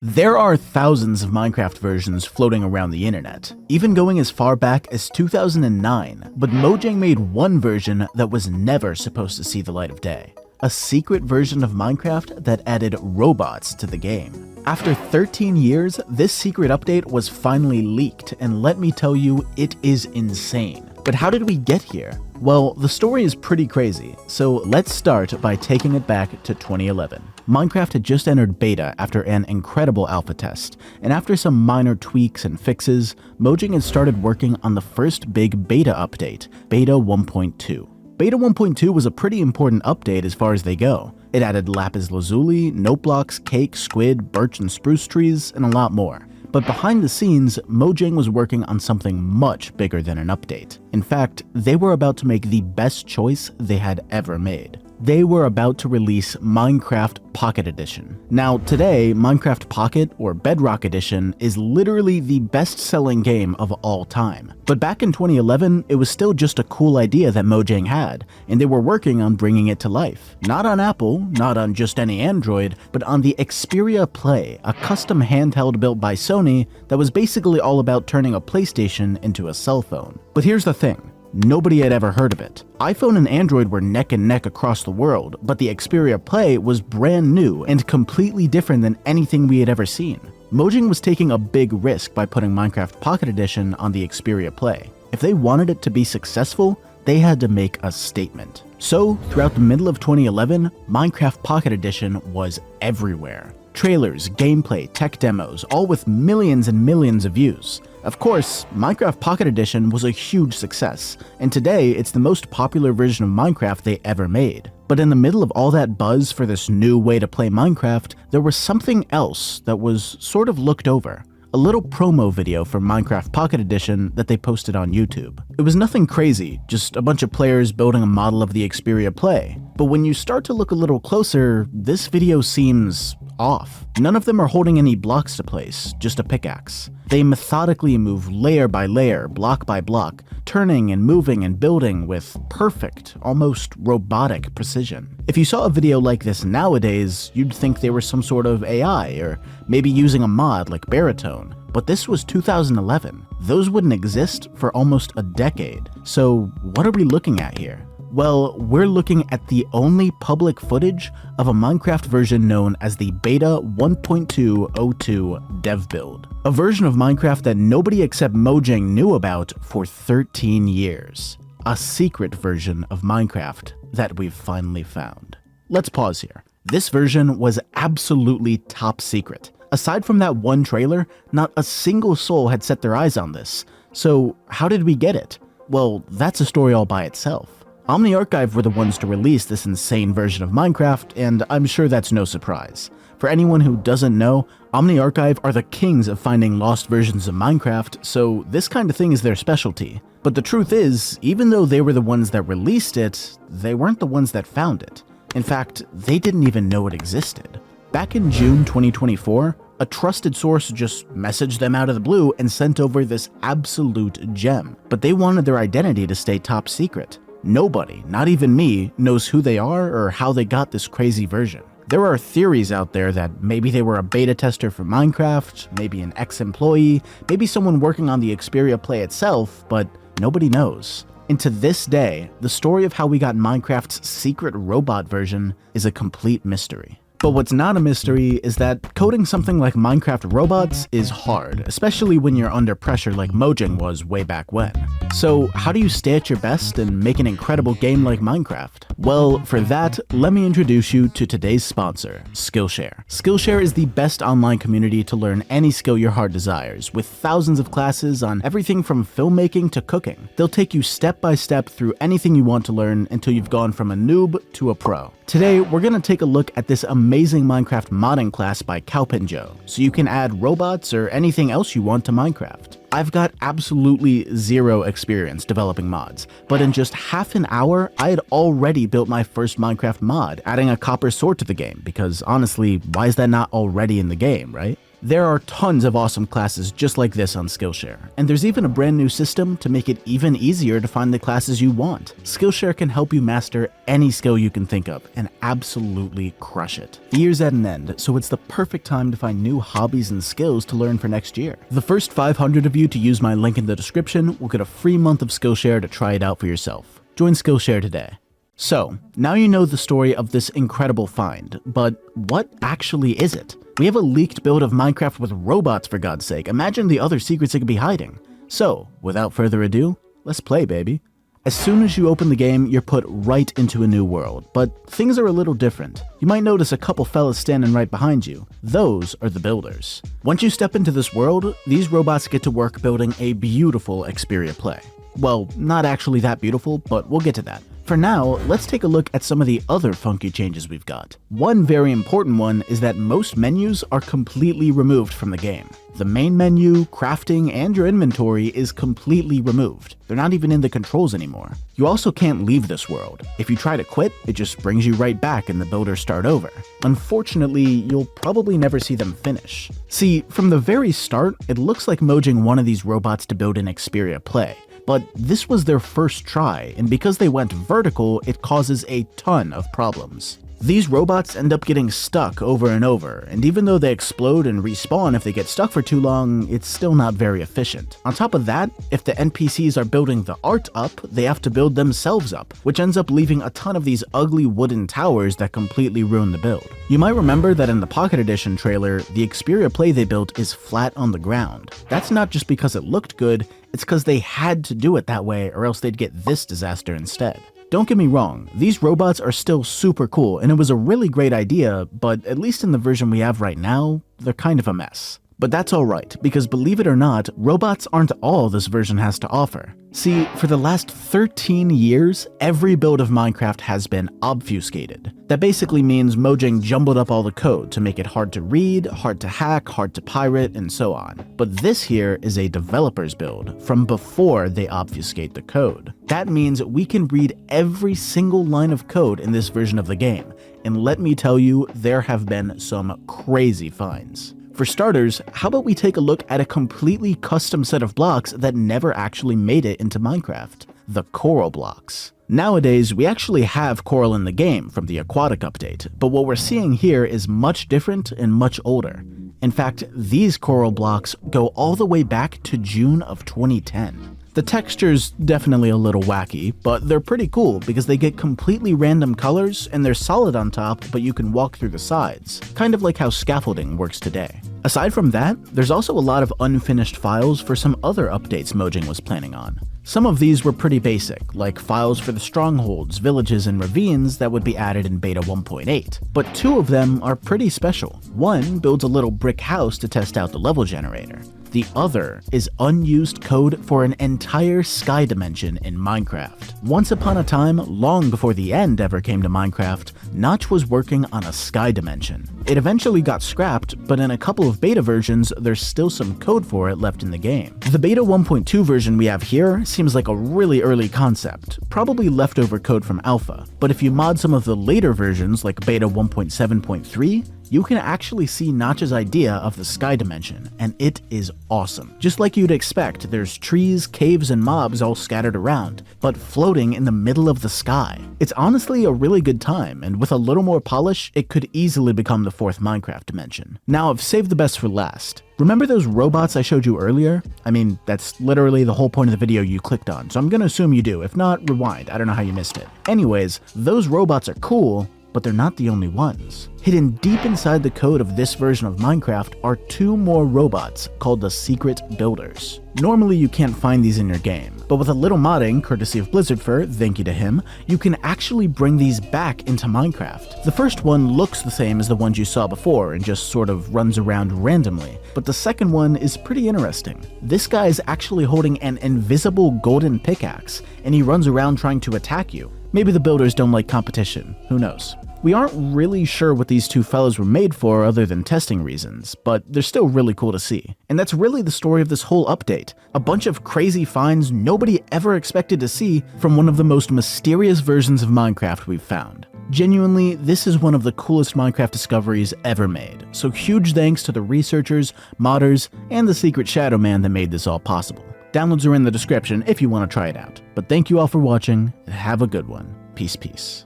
There are thousands of Minecraft versions floating around the internet, even going as far back as 2009, but Mojang made one version that was never supposed to see the light of day. A secret version of Minecraft that added robots to the game. After 13 years, this secret update was finally leaked, and let me tell you, it is insane. But how did we get here? Well, the story is pretty crazy, so let's start by taking it back to 2011. Minecraft had just entered beta after an incredible alpha test, and after some minor tweaks and fixes, Mojang had started working on the first big beta update, Beta 1.2. Beta 1.2 was a pretty important update as far as they go. It added lapis lazuli, note blocks, cake, squid, birch and spruce trees, and a lot more. But behind the scenes, Mojang was working on something much bigger than an update. In fact, they were about to make the best choice they had ever made. They were about to release Minecraft Pocket Edition. Now today, Minecraft Pocket, or Bedrock Edition, is literally the best-selling game of all time. But back in 2011, it was still just a cool idea that Mojang had, and they were working on bringing it to life. Not on Apple, not on just any Android, but on the Xperia Play, a custom handheld built by Sony that was basically all about turning a PlayStation into a cell phone. But here's the thing. Nobody had ever heard of it. iPhone and Android were neck and neck across the world, but the Xperia Play was brand new and completely different than anything we had ever seen. Mojang was taking a big risk by putting Minecraft Pocket Edition on the Xperia Play. If they wanted it to be successful, they had to make a statement. So, throughout the middle of 2011, Minecraft Pocket Edition was everywhere. Trailers, gameplay, tech demos, all with millions and millions of views. Of course, Minecraft Pocket Edition was a huge success, and today it's the most popular version of Minecraft they ever made. But in the middle of all that buzz for this new way to play Minecraft, there was something else that was sort of looked over. A little promo video for Minecraft Pocket Edition that they posted on YouTube. It was nothing crazy, just a bunch of players building a model of the Xperia Play. But when you start to look a little closer, this video seems off. None of them are holding any blocks to place, just a pickaxe. They methodically move layer by layer, block by block, turning and moving and building with perfect, almost robotic precision. If you saw a video like this nowadays, you'd think they were some sort of AI, or maybe using a mod like Baritone. But this was 2011. Those wouldn't exist for almost a decade. So what are we looking at here? Well, we're looking at the only public footage of a Minecraft version known as the Beta 1.202 dev build. A version of Minecraft that nobody except Mojang knew about for 13 years. A secret version of Minecraft that we've finally found. Let's pause here. This version was absolutely top secret. Aside from that one trailer, not a single soul had set their eyes on this. So how did we get it? Well, that's a story all by itself. OmniArchive were the ones to release this insane version of Minecraft, and I'm sure that's no surprise. For anyone who doesn't know, OmniArchive are the kings of finding lost versions of Minecraft, so this kind of thing is their specialty. But the truth is, even though they were the ones that released it, they weren't the ones that found it. In fact, they didn't even know it existed. Back in June 2024, a trusted source just messaged them out of the blue and sent over this absolute gem, but they wanted their identity to stay top secret. Nobody, not even me, knows who they are or how they got this crazy version. There are theories out there that maybe they were a beta tester for Minecraft, maybe an ex-employee, maybe someone working on the Xperia Play itself, but nobody knows. And to this day, the story of how we got Minecraft's secret robot version is a complete mystery. But what's not a mystery is that coding something like Minecraft robots is hard, especially when you're under pressure like Mojang was way back when. So how do you stay at your best and make an incredible game like Minecraft? Well, for that, let me introduce you to today's sponsor, Skillshare. Skillshare is the best online community to learn any skill your heart desires, with thousands of classes on everything from filmmaking to cooking. They'll take you step by step through anything you want to learn until you've gone from a noob to a pro. Today, we're going to take a look at this amazing Minecraft modding class by Cowpin so you can add robots or anything else you want to Minecraft. I've got absolutely zero experience developing mods, but in just half an hour, I had already built my first Minecraft mod, adding a copper sword to the game, because honestly, why is that not already in the game, right? There are tons of awesome classes just like this on Skillshare, and there's even a brand new system to make it even easier to find the classes you want. Skillshare can help you master any skill you can think of and absolutely crush it. The year's at an end, so it's the perfect time to find new hobbies and skills to learn for next year. The first 500 of you to use my link in the description will get a free month of Skillshare to try it out for yourself. Join Skillshare today. So, now you know the story of this incredible find, but what actually is it? We have a leaked build of Minecraft with robots, for God's sake. Imagine the other secrets it could be hiding. So, without further ado, let's play, baby. As soon as you open the game, you're put right into a new world, but things are a little different. You might notice a couple fellas standing right behind you. Those are the builders. Once you step into this world, these robots get to work building a beautiful Xperia play. Well, not actually that beautiful, but we'll get to that. For now, let's take a look at some of the other funky changes we've got. One very important one is that most menus are completely removed from the game. The main menu, crafting, and your inventory is completely removed. They're not even in the controls anymore. You also can't leave this world. If you try to quit, it just brings you right back and the builders start over. Unfortunately, you'll probably never see them finish. See, from the very start, it looks like Mojang wanted these robots to build an Xperia play. But this was their first try, and because they went vertical, it causes a ton of problems. These robots end up getting stuck over and over, and even though they explode and respawn if they get stuck for too long, it's still not very efficient. On top of that, if the NPCs are building the art up, they have to build themselves up, which ends up leaving a ton of these ugly wooden towers that completely ruin the build. You might remember that in the Pocket Edition trailer, the Xperia play they built is flat on the ground. That's not just because it looked good, it's because they had to do it that way or else they'd get this disaster instead. Don't get me wrong, these robots are still super cool and it was a really great idea, but at least in the version we have right now, they're kind of a mess. But that's alright, because believe it or not, robots aren't all this version has to offer. See, for the last 13 years, every build of Minecraft has been obfuscated. That basically means Mojang jumbled up all the code to make it hard to read, hard to hack, hard to pirate, and so on. But this here is a developer's build, from before they obfuscate the code. That means we can read every single line of code in this version of the game, and let me tell you, there have been some crazy finds. For starters, how about we take a look at a completely custom set of blocks that never actually made it into Minecraft, the coral blocks. Nowadays, we actually have coral in the game from the aquatic update, but what we're seeing here is much different and much older. In fact, these coral blocks go all the way back to June of 2010. The texture's definitely a little wacky, but they're pretty cool because they get completely random colors and they're solid on top, but you can walk through the sides, kind of like how scaffolding works today. Aside from that, there's also a lot of unfinished files for some other updates Mojang was planning on. Some of these were pretty basic, like files for the strongholds, villages, and ravines that would be added in beta 1.8, but two of them are pretty special. One builds a little brick house to test out the level generator. The other is unused code for an entire sky dimension in Minecraft. Once upon a time, long before the end ever came to Minecraft, Notch was working on a sky dimension. It eventually got scrapped, but in a couple of beta versions, there's still some code for it left in the game. The beta 1.2 version we have here seems like a really early concept, probably leftover code from alpha, but if you mod some of the later versions like beta 1.7.3, you can actually see Notch's idea of the sky dimension, and it is awesome. Just like you'd expect, there's trees, caves, and mobs all scattered around, but floating in the middle of the sky. It's honestly a really good time, and with a little more polish, it could easily become the fourth Minecraft dimension. Now, I've saved the best for last. Remember those robots I showed you earlier? I mean, that's literally the whole point of the video you clicked on, so I'm gonna assume you do. If not, rewind. I don't know how you missed it. Anyways, those robots are cool, but they're not the only ones. Hidden deep inside the code of this version of Minecraft are two more robots called the Secret Builders. Normally you can't find these in your game, but with a little modding, courtesy of Blizzardfur, thank you to him, you can actually bring these back into Minecraft. The first one looks the same as the ones you saw before and just sort of runs around randomly, but the second one is pretty interesting. This guy is actually holding an invisible golden pickaxe, and he runs around trying to attack you. Maybe the builders don't like competition, who knows. We aren't really sure what these two fellows were made for other than testing reasons, but they're still really cool to see. And that's really the story of this whole update. A bunch of crazy finds nobody ever expected to see from one of the most mysterious versions of Minecraft we've found. Genuinely, this is one of the coolest Minecraft discoveries ever made, so huge thanks to the researchers, modders, and the secret shadow man that made this all possible. Downloads are in the description if you want to try it out, but thank you all for watching, and have a good one. Peace, peace.